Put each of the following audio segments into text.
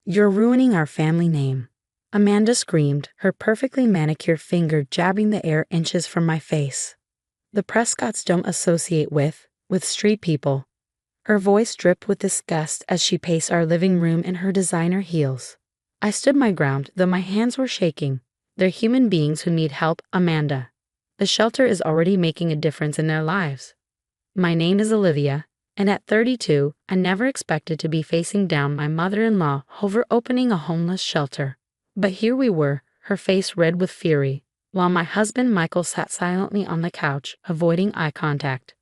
You're ruining our family name. Amanda screamed, her perfectly manicured finger jabbing the air inches from my face. The Prescotts don't associate with street people. Her voice dripped with disgust as she paced our living room in her designer heels. I stood my ground, though my hands were shaking. They're human beings who need help, Amanda. The shelter is already making a difference in their lives. My name is Olivia, and at 32, I never expected to be facing down my mother-in-law over opening a homeless shelter. But here we were, her face red with fury, while my husband Michael sat silently on the couch, avoiding eye contact.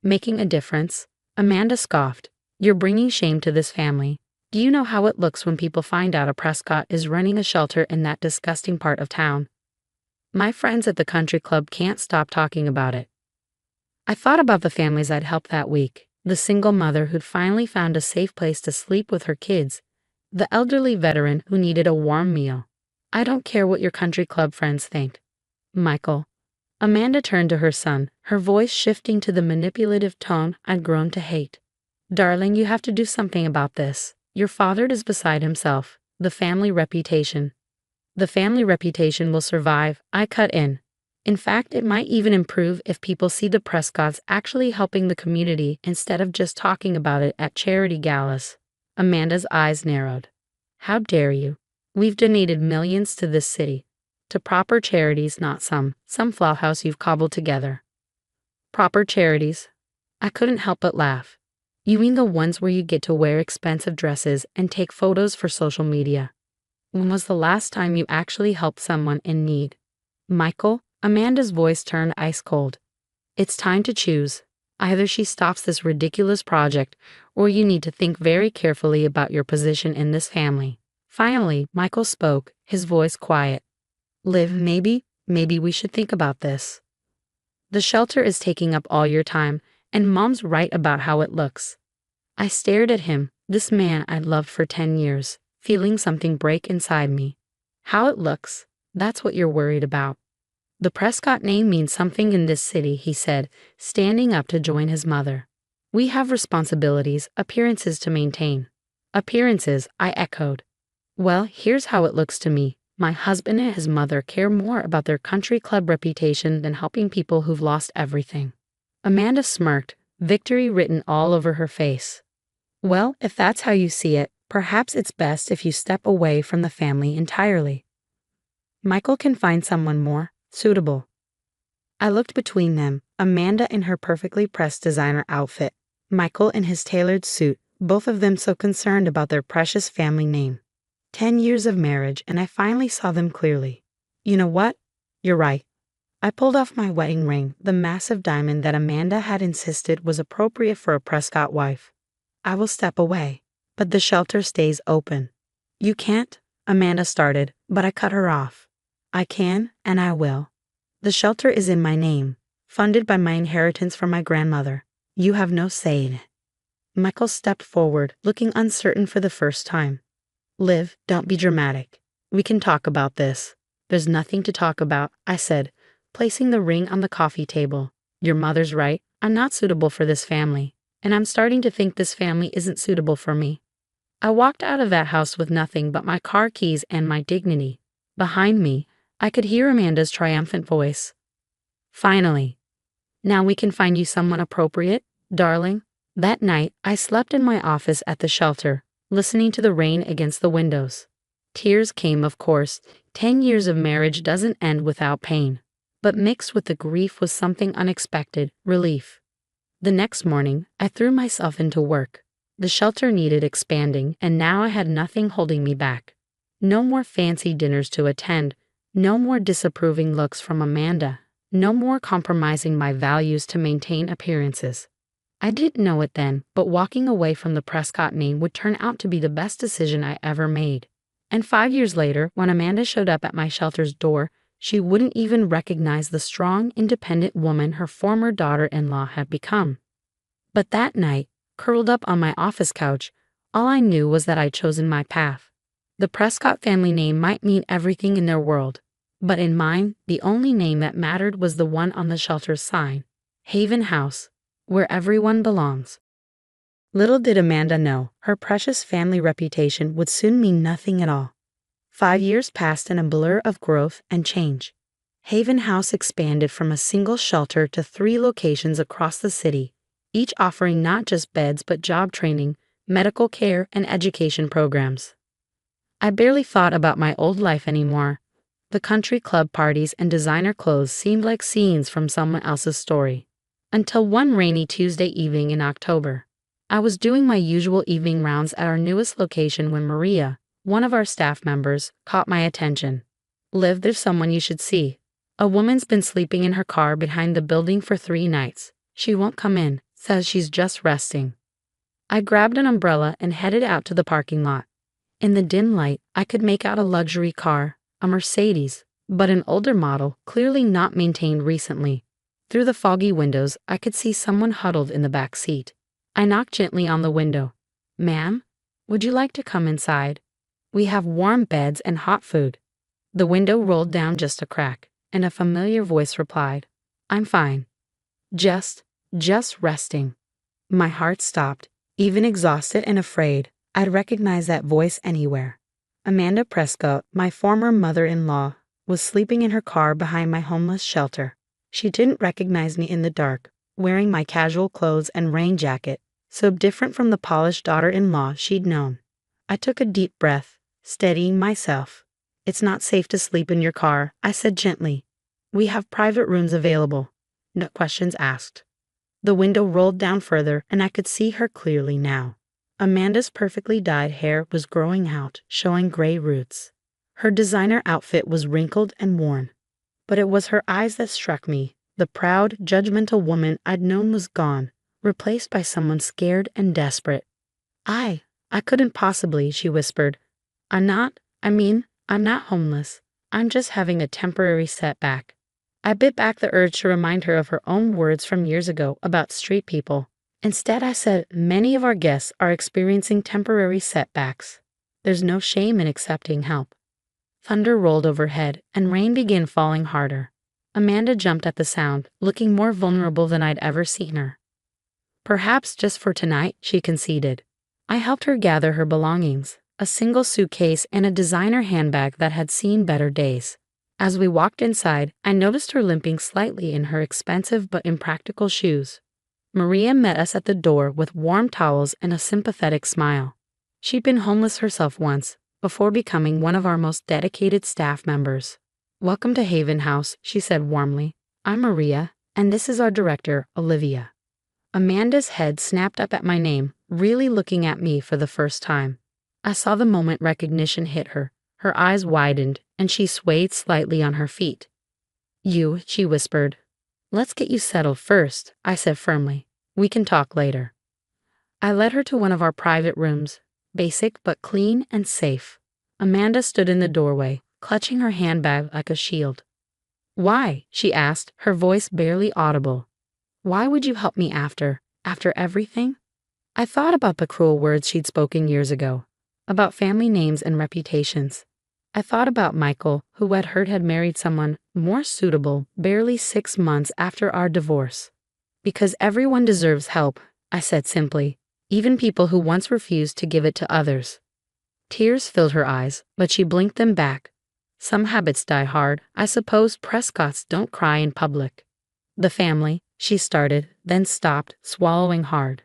Making a difference? Amanda scoffed. You're bringing shame to this family. Do you know how it looks when people find out a Prescott is running a shelter in that disgusting part of town? My friends at the country club can't stop talking about it. I thought about the families I'd helped that week, the single mother who'd finally found a safe place to sleep with her kids, the elderly veteran who needed a warm meal. I don't care what your country club friends think. Michael. Amanda turned to her son, her voice shifting to the manipulative tone I'd grown to hate. Darling, you have to do something about this. Your father is beside himself. The family reputation. The family reputation will survive, I cut in. In fact, it might even improve if people see the Prescotts actually helping the community instead of just talking about it at charity galas. Amanda's eyes narrowed. How dare you? We've donated millions to this city. To proper charities, not some flowhouse you've cobbled together. Proper charities? I couldn't help but laugh. You mean the ones where you get to wear expensive dresses and take photos for social media? When was the last time you actually helped someone in need? Michael? Amanda's voice turned ice cold. It's time to choose. Either she stops this ridiculous project, or you need to think very carefully about your position in this family. Finally, Michael spoke, his voice quiet. Liv, maybe we should think about this. The shelter is taking up all your time, and Mom's right about how it looks. I stared at him, this man I'd loved for 10 years, feeling something break inside me. How it looks, that's what you're worried about. The Prescott name means something in this city, he said, standing up to join his mother. We have responsibilities, appearances to maintain. Appearances, I echoed. Well, here's how it looks to me. My husband and his mother care more about their country club reputation than helping people who've lost everything. Amanda smirked, victory written all over her face. Well, if that's how you see it, perhaps it's best if you step away from the family entirely. Michael can find someone more suitable. I looked between them, Amanda in her perfectly pressed designer outfit, Michael in his tailored suit, both of them so concerned about their precious family name. 10 years of marriage, and I finally saw them clearly. You know what? You're right. I pulled off my wedding ring, the massive diamond that Amanda had insisted was appropriate for a Prescott wife. I will step away, but the shelter stays open. You can't, Amanda started, but I cut her off. I can, and I will. The shelter is in my name, funded by my inheritance from my grandmother. You have no say in it. Michael stepped forward, looking uncertain for the first time. Liv, don't be dramatic. We can talk about this. There's nothing to talk about, I said, placing the ring on the coffee table. Your mother's right. I'm not suitable for this family, and I'm starting to think this family isn't suitable for me. I walked out of that house with nothing but my car keys and my dignity. Behind me, I could hear Amanda's triumphant voice. Finally. Now we can find you someone appropriate, darling. That night, I slept in my office at the shelter, listening to the rain against the windows. Tears came, of course. 10 years of marriage doesn't end without pain. But mixed with the grief was something unexpected, relief. The next morning, I threw myself into work. The shelter needed expanding, and now I had nothing holding me back. No more fancy dinners to attend. No more disapproving looks from Amanda. No more compromising my values to maintain appearances. I didn't know it then, but walking away from the Prescott name would turn out to be the best decision I ever made. And 5 years later, when Amanda showed up at my shelter's door, she wouldn't even recognize the strong, independent woman her former daughter-in-law had become. But that night, curled up on my office couch, all I knew was that I'd chosen my path. The Prescott family name might mean everything in their world, but in mine, the only name that mattered was the one on the shelter's sign, Haven House, where everyone belongs. Little did Amanda know, her precious family reputation would soon mean nothing at all. 5 years passed in a blur of growth and change. Haven House expanded from a single shelter to 3 locations across the city, each offering not just beds but job training, medical care, and education programs. I barely thought about my old life anymore. The country club parties and designer clothes seemed like scenes from someone else's story. Until one rainy Tuesday evening in October. I was doing my usual evening rounds at our newest location when Maria, one of our staff members, caught my attention. "Liv, there's someone you should see. A woman's been sleeping in her car behind the building for 3 nights. She won't come in, says she's just resting." I grabbed an umbrella and headed out to the parking lot. In the dim light, I could make out a luxury car, a Mercedes, but an older model, clearly not maintained recently. Through the foggy windows, I could see someone huddled in the back seat. I knocked gently on the window. "Ma'am, would you like to come inside? We have warm beds and hot food." The window rolled down just a crack, and a familiar voice replied, "I'm fine. Just resting." My heart stopped. Even exhausted and afraid, I'd recognize that voice anywhere. Amanda Prescott, my former mother-in-law, was sleeping in her car behind my homeless shelter. She didn't recognize me in the dark, wearing my casual clothes and rain jacket, so different from the polished daughter-in-law she'd known. I took a deep breath, steadying myself. "It's not safe to sleep in your car," I said gently. "We have private rooms available. No questions asked." The window rolled down further, and I could see her clearly now. Amanda's perfectly dyed hair was growing out, showing gray roots. Her designer outfit was wrinkled and worn. But it was her eyes that struck me. The proud, judgmental woman I'd known was gone, replaced by someone scared and desperate. I couldn't possibly," she whispered. I'm not homeless. I'm just having a temporary setback." I bit back the urge to remind her of her own words from years ago about street people. Instead, I said, "Many of our guests are experiencing temporary setbacks. There's no shame in accepting help." Thunder rolled overhead, and rain began falling harder. Amanda jumped at the sound, looking more vulnerable than I'd ever seen her. "Perhaps just for tonight," she conceded. I helped her gather her belongings, a single suitcase and a designer handbag that had seen better days. As we walked inside, I noticed her limping slightly in her expensive but impractical shoes. Maria met us at the door with warm towels and a sympathetic smile. She'd been homeless herself once, before becoming one of our most dedicated staff members. "Welcome to Haven House," she said warmly. "I'm Maria, and this is our director, Olivia." Amanda's head snapped up at my name, really looking at me for the first time. I saw the moment recognition hit her. Her eyes widened, and she swayed slightly on her feet. She whispered. "Let's get you settled first," I said firmly. "We can talk later." I led her to one of our private rooms, basic but clean and safe. Amanda stood in the doorway, clutching her handbag like a shield. "Why?" she asked, her voice barely audible. "Why would you help me after everything?" I thought about the cruel words she'd spoken years ago, about family names and reputations. I thought about Michael, who I'd heard had married someone more suitable barely 6 months after our divorce. "Because everyone deserves help," I said simply, "even people who once refused to give it to others." Tears filled her eyes, but she blinked them back. "Some habits die hard. I suppose Prescotts don't cry in public." "The family," she started, then stopped, swallowing hard.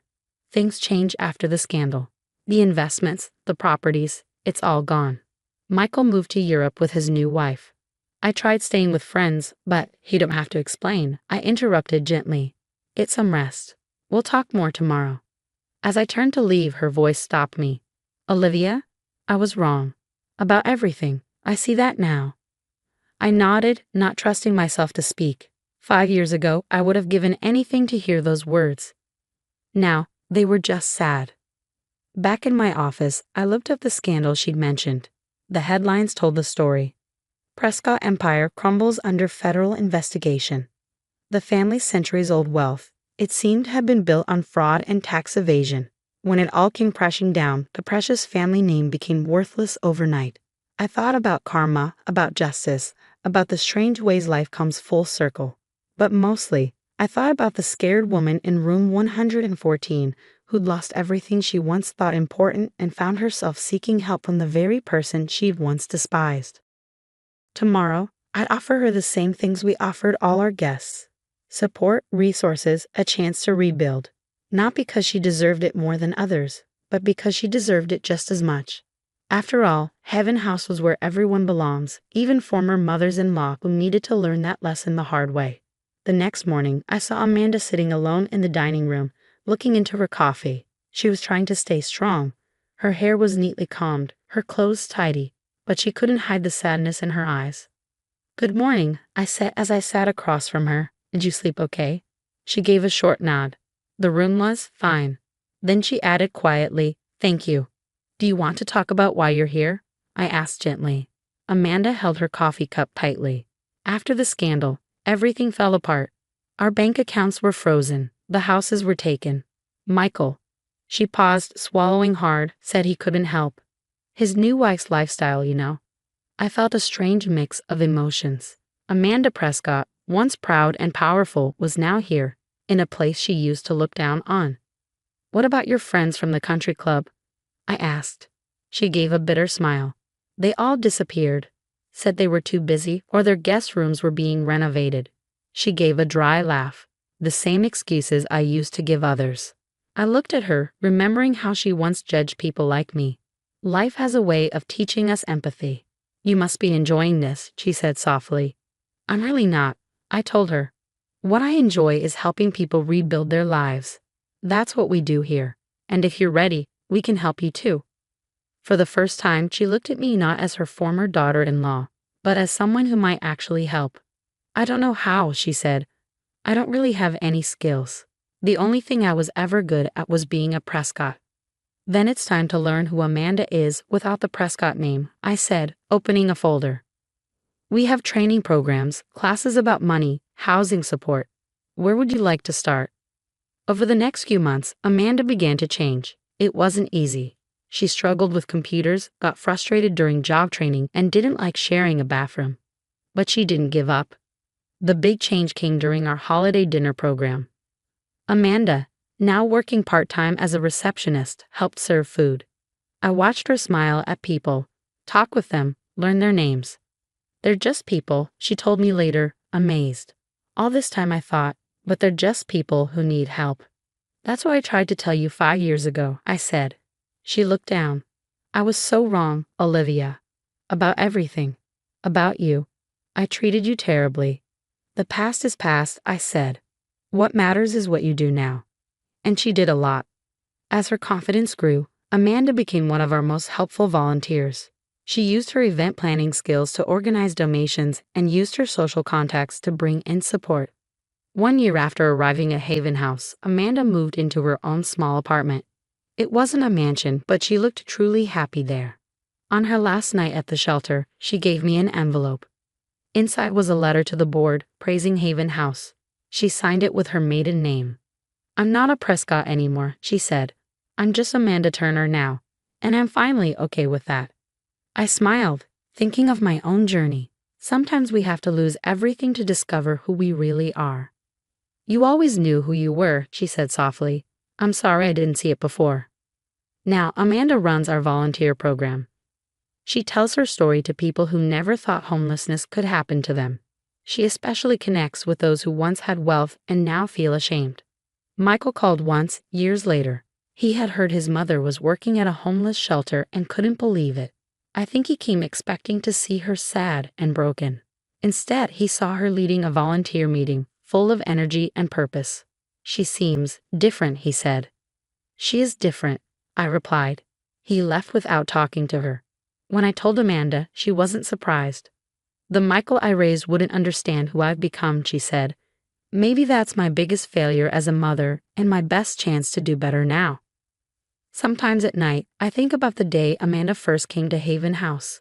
"Things change after the scandal. The investments, the properties, it's all gone. Michael moved to Europe with his new wife. I tried staying with friends, but you don't have to explain," I interrupted gently. "It's some rest. We'll talk more tomorrow." As I turned to leave, her voice stopped me. "Olivia, I was wrong. About everything. I see that now." I nodded, not trusting myself to speak. 5 years ago, I would have given anything to hear those words. Now, they were just sad. Back in my office, I looked up the scandal she'd mentioned. The headlines told the story. Prescott Empire crumbles under federal investigation. The family's centuries-old wealth, it seemed, had been built on fraud and tax evasion. When it all came crashing down, the precious family name became worthless overnight. I thought about karma, about justice, about the strange ways life comes full circle. But mostly, I thought about the scared woman in room 114 who'd lost everything she once thought important and found herself seeking help from the very person she'd once despised. Tomorrow, I'd offer her the same things we offered all our guests: support, resources, a chance to rebuild. Not because she deserved it more than others, but because she deserved it just as much. After all, Heaven House was where everyone belongs, even former mothers-in-law who needed to learn that lesson the hard way. The next morning, I saw Amanda sitting alone in the dining room, looking into her coffee. She was trying to stay strong. Her hair was neatly combed, her clothes tidy, but she couldn't hide the sadness in her eyes. "Good morning," I said as I sat across from her. "Did you sleep okay?" She gave a short nod. The room was fine. Then she added quietly, "Thank you." "Do you want to talk about why you're here?" I asked gently. Amanda held her coffee cup tightly. After the scandal, everything fell apart. Our bank accounts were frozen. The houses were taken. Michael, she paused, swallowing hard, said he couldn't help. His new wife's lifestyle, you know. I felt a strange mix of emotions. Amanda Prescott, once proud and powerful, was now here, in a place she used to look down on. "What about your friends from the country club?" I asked. She gave a bitter smile. "They all disappeared. Said they were too busy or their guest rooms were being renovated." She gave a dry laugh. The same excuses I used to give others. I looked at her, remembering how she once judged people like me. Life has a way of teaching us empathy. "You must be enjoying this," she said softly. "I'm really not," I told her. "What I enjoy is helping people rebuild their lives. That's what we do here. And if you're ready, we can help you too." For the first time, she looked at me not as her former daughter-in-law, but as someone who might actually help. "I don't know how," she said. "I don't really have any skills. The only thing I was ever good at was being a Prescott." "Then it's time to learn who Amanda is without the Prescott name," I said, opening a folder. "We have training programs, classes about money, housing support. Where would you like to start?" Over the next few months, Amanda began to change. It wasn't easy. She struggled with computers, got frustrated during job training, and didn't like sharing a bathroom. But she didn't give up. The big change came during our holiday dinner program. Amanda, now working part-time as a receptionist, helped serve food. I watched her smile at people, talk with them, learn their names. "They're just people," she told me later, amazed. All this time I thought, but they're just people who need help. "That's what I tried to tell you 5 years ago," I said. She looked down. "I was so wrong, Olivia. About everything. About you. I treated you terribly. The past is past," I said. "What matters is what you do now." And she did a lot. As her confidence grew, Amanda became one of our most helpful volunteers. She used her event planning skills to organize donations and used her social contacts to bring in support. 1 year after arriving at Haven House, Amanda moved into her own small apartment. It wasn't a mansion, but she looked truly happy there. On her last night at the shelter, she gave me an envelope. Inside was a letter to the board, praising Haven House. She signed it with her maiden name. "I'm not a Prescott anymore," she said. "I'm just Amanda Turner now, and I'm finally okay with that." I smiled, thinking of my own journey. Sometimes we have to lose everything to discover who we really are. "You always knew who you were," she said softly. "I'm sorry I didn't see it before." Now, Amanda runs our volunteer program. She tells her story to people who never thought homelessness could happen to them. She especially connects with those who once had wealth and now feel ashamed. Michael called once, years later. He had heard his mother was working at a homeless shelter and couldn't believe it. I think he came expecting to see her sad and broken. Instead, he saw her leading a volunteer meeting, full of energy and purpose. "She seems different," he said. "She is different," I replied. He left without talking to her. When I told Amanda, she wasn't surprised. "The Michael I raised wouldn't understand who I've become," she said. "Maybe that's my biggest failure as a mother and my best chance to do better now." Sometimes at night, I think about the day Amanda first came to Haven House.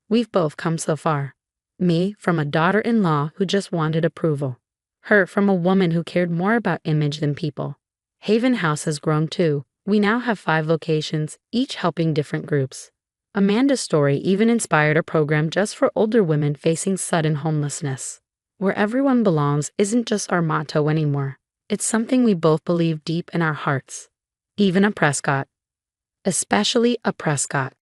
We've both come so far. Me from a daughter-in-law who just wanted approval. Her from a woman who cared more about image than people. Haven House has grown too. We now have 5 locations, each helping different groups. Amanda's story even inspired a program just for older women facing sudden homelessness. Where everyone belongs isn't just our motto anymore. It's something we both believe deep in our hearts. even a Prescott. Especially a Prescott.